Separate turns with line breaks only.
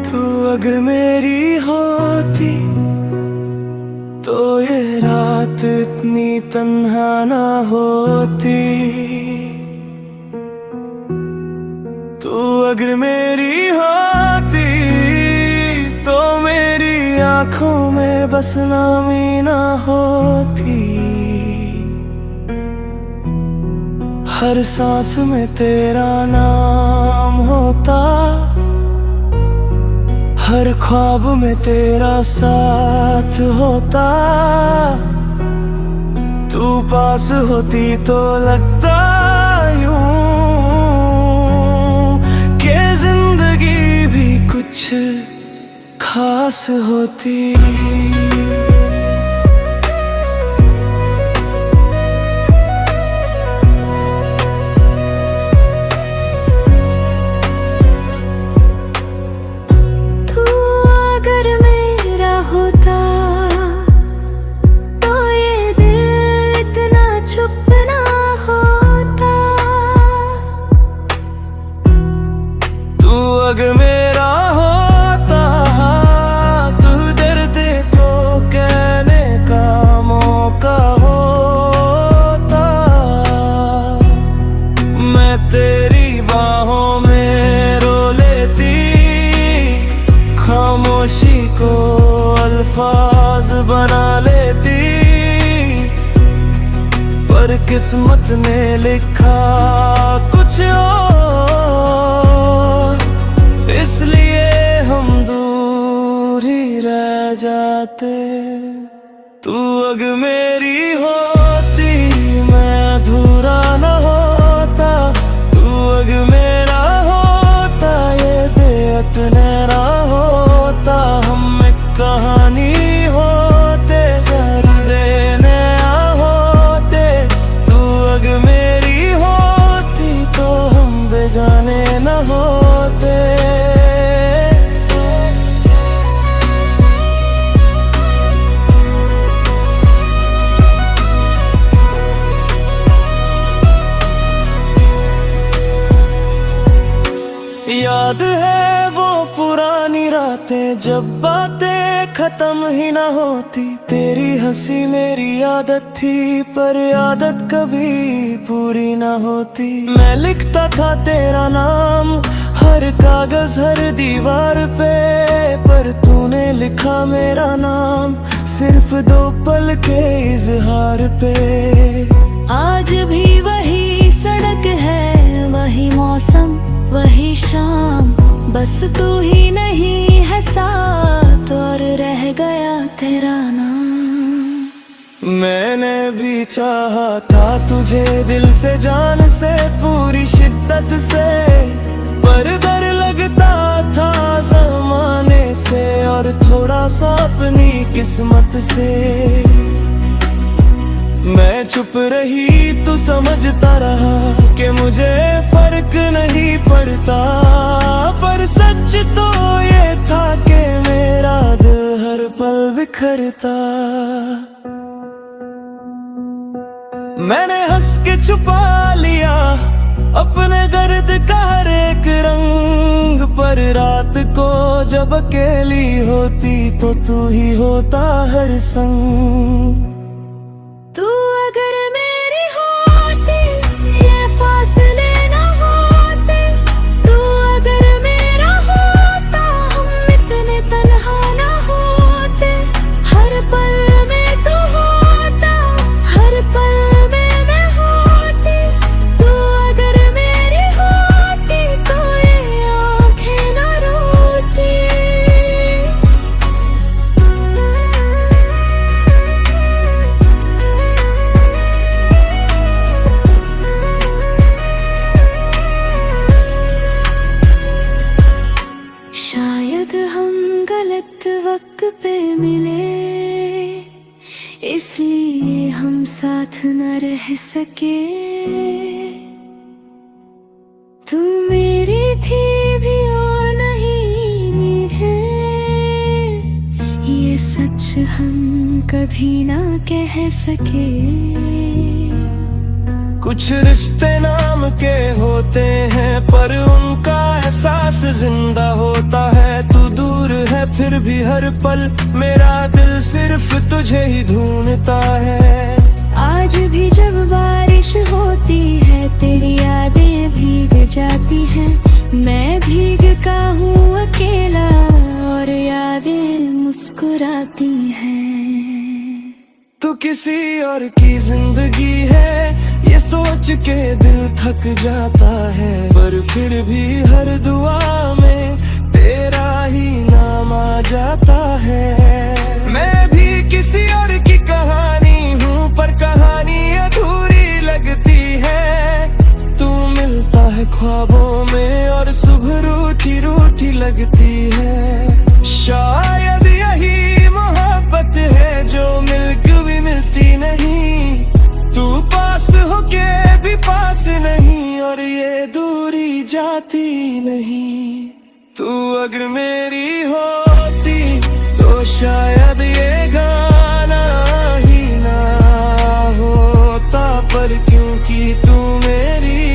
तू अगर मेरी होती तो ये रात इतनी तन्हा ना होती। तू अगर मेरी होती तो मेरी आंखों में बस नामी ना होती। हर सांस में तेरा नाम होता, हर ख्वाब में तेरा साथ होता। तू पास होती तो लगता यूं कि जिंदगी भी कुछ खास होती। अगर मेरा होता तू दर्द तो कहने का मौका होता। मैं तेरी बाहों में रो लेती, खामोशी को अल्फाज बना लेती। पर किस्मत ने लिखा कुछ और, इसलिए हम दूर ही रह जाते। तू अगर मेरी होती मैं अधूरा न होता। तू अगर मेरा होता ये बेअत ना होता। हम एक कहानी होते दर्द नया होते। तू अगर मेरी होती तो हम बेगाने न होते। याद है वो पुरानी रातें जब बातें खत्म ही ना होती। तेरी हंसी मेरी आदत थी पर आदत कभी पूरी ना होती। मैं लिखता था तेरा नाम हर कागज हर दीवार पे, पर तूने लिखा मेरा नाम सिर्फ 2 पल के इजहार पे।
आज भी वही सड़क है, वही मौसम वही शाम, बस तू ही नहीं है साथ और रह गया तेरा नाम।
मैंने भी चाहा था तुझे दिल से जान से पूरी शिद्दत से, पर डर लगता था ज़माने से और थोड़ा सा अपनी किस्मत से। मैं चुप रही तू समझता रहा कि मुझे फर्क नहीं पड़ता, पर सच तो ये था कि मेरा दिल हर पल बिखरता। मैंने हंस के छुपा लिया अपने दर्द का हर एक रंग, पर रात को जब अकेली होती तो तू ही होता हर संग।
तू अगर मेरी होती ये फासले ना होते। तू अगर मेरा होता हम इतने तन्हा ना होते। हर पल में तू होता, हर पल में मैं होती। तू अगर मेरी होती तो ये आँखें ना रोती। शायद हम गलत वक्त पे मिले, इसलिए हम साथ न रह सके। तू मेरी थी भी और नहीं है, ये सच हम कभी ना कह सके।
कुछ रिश्ते नाम के होते हैं पर उनका एहसास जिंदा होता है। तू दूर है फिर भी हर पल मेरा दिल सिर्फ तुझे ही ढूंढता है।
आज भी जब बारिश होती है तेरी यादें भीग जाती हैं। मैं भीग का हूँ अकेला और यादें मुस्कुराती हैं।
तू किसी और की जिंदगी है ये सोच के दिल थक जाता है, पर फिर भी हर दुआ में तेरा ही नाम आ जाता है। मैं भी किसी और की कहानी हूँ पर कहानी अधूरी लगती है। तू मिलता है ख्वाबों में और सुबह रूठी रूठी लगती है। शायद यही मोहब्बत है जो मिलकर भी मिलती नहीं। तू पास होके भी पास नहीं और ये दूरी जाती नहीं। तू अगर मेरी होती तो शायद ये गाना ही ना होता, पर क्योंकि तू मेरी